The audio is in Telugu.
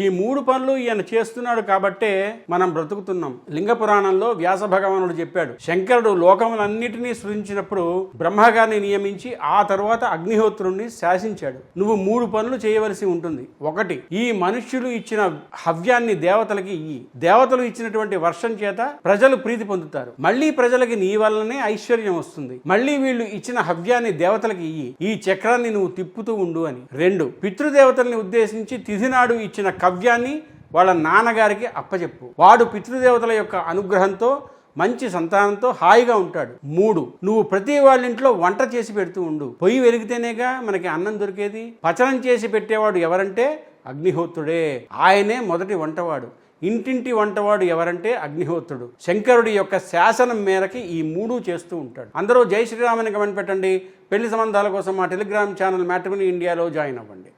ఈ 3 పనులు ఈయన చేస్తున్నాడు కాబట్టే మనం బ్రతుకుతున్నాం. లింగ పురాణంలో వ్యాస భగవానుడు చెప్పాడు, శంకరుడు లోకములన్నిటినీ సృజించినప్పుడు బ్రహ్మగారిని నియమించి ఆ తరువాత అగ్నిహోత్రుణ్ణి శాసించాడు. నువ్వు 3 పనులు చేయవలసి ఉంటుంది. 1, ఈ మనుష్యులు ఇచ్చిన హవ్యాన్ని దేవతలకి ఇయ్యి. దేవతలు ఇచ్చినటువంటి వర్షం చేత ప్రజలు ప్రీతి పొందుతారు. మళ్ళీ ప్రజలకి నీ వల్లనే ఐశ్వర్యం వస్తుంది. మళ్ళీ వీళ్ళు ఇచ్చిన హవ్యాన్ని దేవతలకి ఇయ్యి. ఈ చక్రాన్ని నువ్వు తిప్పుతూ ఉండు అని. 2, పితృదేవతల్ని ఉద్దేశించి తిథి నాడు ఇచ్చిన కవ్యాన్ని వాళ్ళ నాన్నగారికి అప్పచెప్పు. వాడు పితృదేవతల యొక్క అనుగ్రహంతో మంచి సంతానంతో హాయిగా ఉంటాడు. 3, నువ్వు ప్రతి వాళ్ళ ఇంట్లో వంట చేసి పెడుతూ ఉండు. పొయ్యి వెలిగితేనేగా మనకి అన్నం దొరికేది. పచనం చేసి పెట్టేవాడు ఎవరంటే అగ్నిహోత్రుడే. ఆయనే మొదటి వంటవాడు. ఇంటింటి వంటవాడు ఎవరంటే అగ్నిహోత్రుడు. శంకరుడి యొక్క శాసనం మేరకి ఈ 3 చేస్తూ ఉంటాడు. అందరూ జై శ్రీరామని కమెంట్ పెట్టండి. పెళ్లి సంబంధాల కోసం మా టెలిగ్రామ్ ఛానల్ మ్యాట్రిమోనీ ఇండియాలో జాయిన్ అవ్వండి.